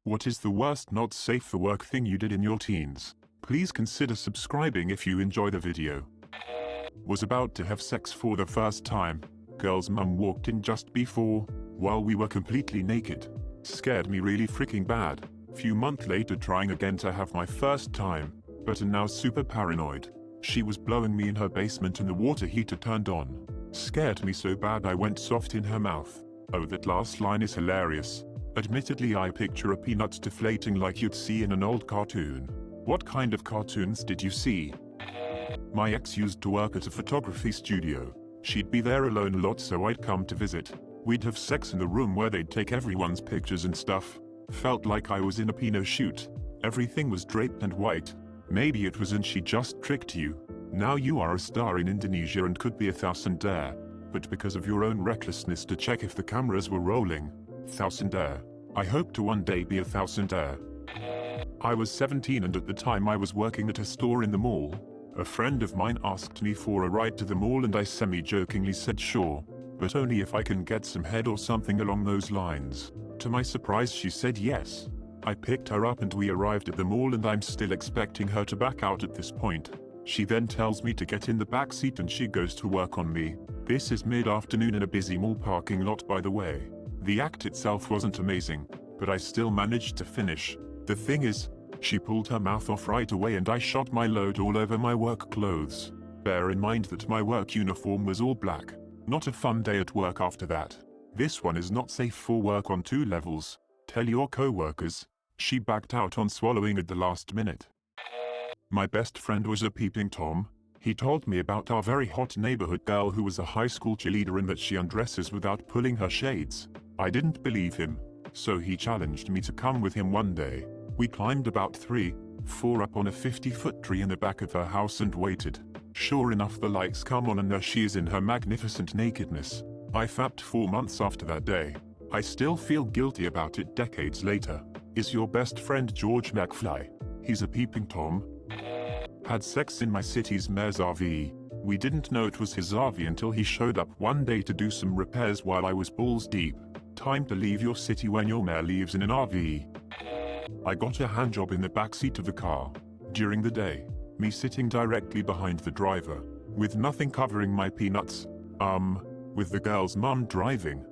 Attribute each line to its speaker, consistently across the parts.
Speaker 1: What is the worst not safe for work thing you did in your teens? Please consider subscribing if you enjoy the video. Was about to have sex for the first time. Girl's mum walked in just before, while we were completely naked. Scared me really freaking bad. Few months later trying again to have my first time, but am now super paranoid. She was blowing me in her basement and the water heater turned on. Scared me so bad I went soft in her mouth. Oh, that last line is hilarious. Admittedly, I picture a peanut deflating like you'd see in an old cartoon. What kind of cartoons did you see? My ex used to work at a photography studio. She'd be there alone a lot, so I'd come to visit. We'd have sex in the room where they'd take everyone's pictures and stuff. Felt like I was in a Pinot shoot. Everything was draped and white. Maybe it was and she just tricked you. Now you are a star in Indonesia and could be a thousandaire. But because of your own recklessness to check if the cameras were rolling, thousandaire. I hope to one day be a thousandaire. I was 17 and at the time I was working at a store in the mall. A friend of mine asked me for a ride to the mall and I semi-jokingly said sure, but only if I can get some head or something along those lines. To my surprise she said yes. I picked her up and we arrived at the mall and I'm still expecting her to back out at this point. She then tells me to get in the back seat and she goes to work on me. This is mid-afternoon in a busy mall parking lot, by the way. The act itself wasn't amazing, but I still managed to finish. The thing is, she pulled her mouth off right away and I shot my load all over my work clothes. Bear in mind that my work uniform was all black. Not a fun day at work after that. This one is not safe for work on 2 levels. Tell your co-workers. She backed out on swallowing at the last minute. My best friend was a peeping Tom. He told me about our very hot neighborhood girl who was a high school cheerleader and that she undresses without pulling her shades. I didn't believe him, so he challenged me to come with him one day. We climbed about 3-4 up on a 50-foot tree in the back of her house and waited. Sure enough, the lights come on and there she is in her magnificent nakedness. I fapped 4 months after that day. I still feel guilty about it decades later. Is your best friend George McFly? He's a peeping Tom. Had sex in my city's mayor's RV. We didn't know it was his RV until he showed up one day to do some repairs while I was balls deep. Time to leave your city when your mayor leaves in an RV. I got a handjob in the backseat of the car. During the day, me sitting directly behind the driver, with nothing covering my peanuts, with the girl's mum driving.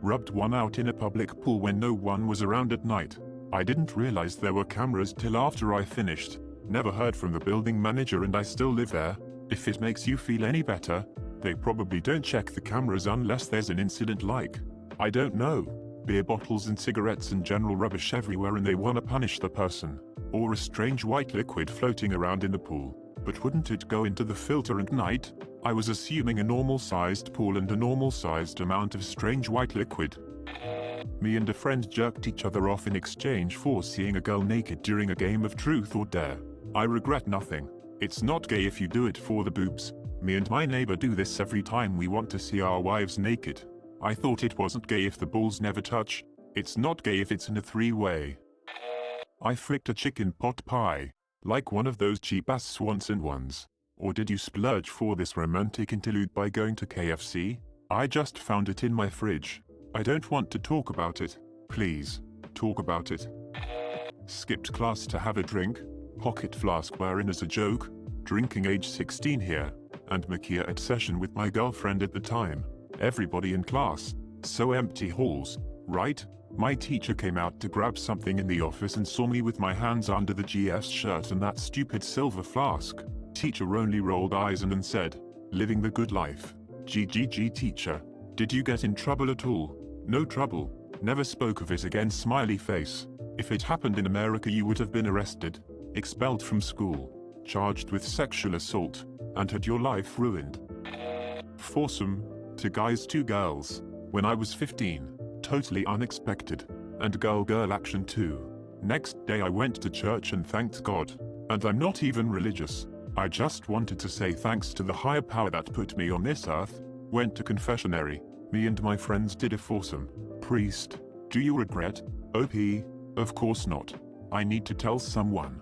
Speaker 1: Rubbed one out in a public pool when no one was around at night. I didn't realize there were cameras till after I finished. Never heard from the building manager and I still live there. If it makes you feel any better, they probably don't check the cameras unless there's an incident like, I don't know, beer bottles and cigarettes and general rubbish everywhere and they wanna punish the person. Or a strange white liquid floating around in the pool. But wouldn't it go into the filter at night? I was assuming a normal-sized pool and a normal-sized amount of strange white liquid. Me and a friend jerked each other off in exchange for seeing a girl naked during a game of truth or dare. I regret nothing. It's not gay if you do it for the boobs. Me and my neighbor do this every time we want to see our wives naked. I thought it wasn't gay if the balls never touch. It's not gay if it's in a 3-way. I fricked a chicken pot pie. Like one of those cheap-ass Swanson ones. Or did you splurge for this romantic interlude by going to KFC? I just found it in my fridge. I don't want to talk about it. Please, talk about it. Skipped class to have a drink. Pocket flask wherein as a joke. Drinking age 16 here. And Makia at session with my girlfriend at the time. Everybody in class. So empty halls, right? My teacher came out to grab something in the office and saw me with my hands under the GF's shirt and that stupid silver flask. Teacher only rolled eyes and then said, "Living the good life." GGG teacher. Did you get in trouble at all? No trouble. Never spoke of it again, smiley face. If it happened in America you would have been arrested, expelled from school, charged with sexual assault, and had your life ruined. Foursome. 2 guys 2 girls. When I was 15. Totally unexpected. And girl action too. Next day I went to church and thanked God. And I'm not even religious. I just wanted to say thanks to the higher power that put me on this earth. Went to confessionary. Me and my friends did a foursome. Priest. Do you regret? OP. Of course not. I need to tell someone.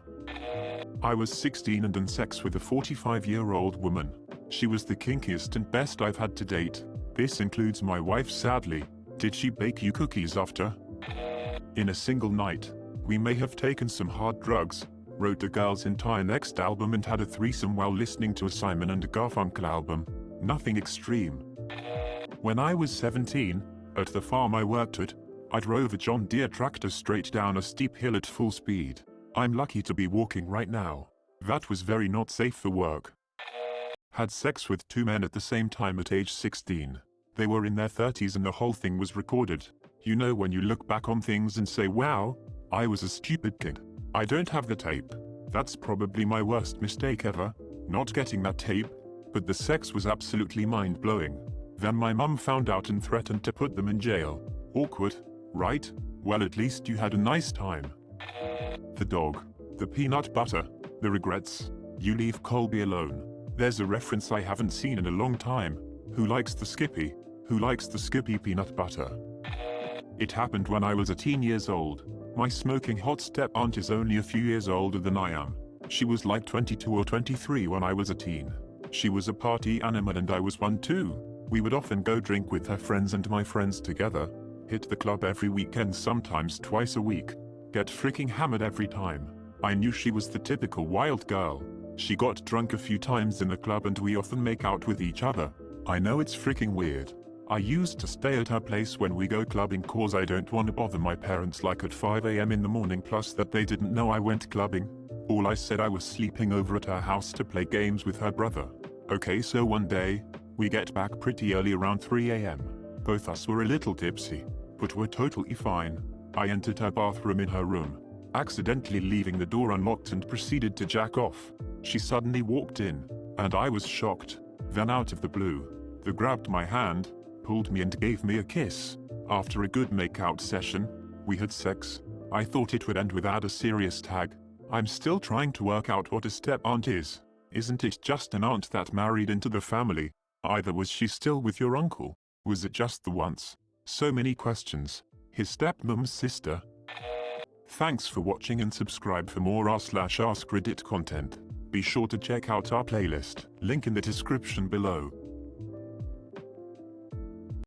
Speaker 1: I was 16 and in sex with a 45-year-old woman. She was the kinkiest and best I've had to date. This includes my wife sadly. Did she bake you cookies after? In a single night, we may have taken some hard drugs, wrote the girl's entire next album and had a threesome while listening to a Simon and Garfunkel album. Nothing extreme. When I was 17, at the farm I worked at, I drove a John Deere tractor straight down a steep hill at full speed. I'm lucky to be walking right now. That was very not safe for work. Had sex with 2 men at the same time at age 16. They were in their 30s and the whole thing was recorded. You know when you look back on things and say, wow, I was a stupid kid. I don't have the tape. That's probably my worst mistake ever, not getting that tape, but the sex was absolutely mind-blowing. Then my mum found out and threatened to put them in jail. Awkward, right? Well, at least you had a nice time. The dog, the peanut butter, the regrets. You leave Colby alone. There's a reference I haven't seen in a long time. Who likes the Skippy? Who likes the Skippy peanut butter? It happened when I was 18 years old. My smoking hot step-aunt is only a few years older than I am. She was like 22 or 23 when I was a teen. She was a party animal and I was one too. We would often go drink with her friends and my friends together. Hit the club every weekend, sometimes twice a week. Get freaking hammered every time. I knew she was the typical wild girl. She got drunk a few times in the club and we often make out with each other. I know it's freaking weird. I used to stay at her place when we go clubbing cause I don't want to bother my parents like at 5 AM in the morning, plus that they didn't know I went clubbing. All I said I was sleeping over at her house to play games with her brother. Okay, so one day, we get back pretty early around 3 AM. Both us were a little tipsy, but we're totally fine. I entered her bathroom in her room, accidentally leaving the door unlocked and proceeded to jack off. She suddenly walked in, and I was shocked. Then out of the blue, they grabbed my hand, pulled me and gave me a kiss. After a good make-out session, we had sex. I thought it would end without a serious tag. I'm still trying to work out what a step-aunt is. Isn't it just an aunt that married into the family? Either was she still with your uncle? Was it just the once? So many questions. His stepmom's sister? Thanks for watching and subscribe for more r/AskReddit content. Be sure to check out our playlist, link in the description below.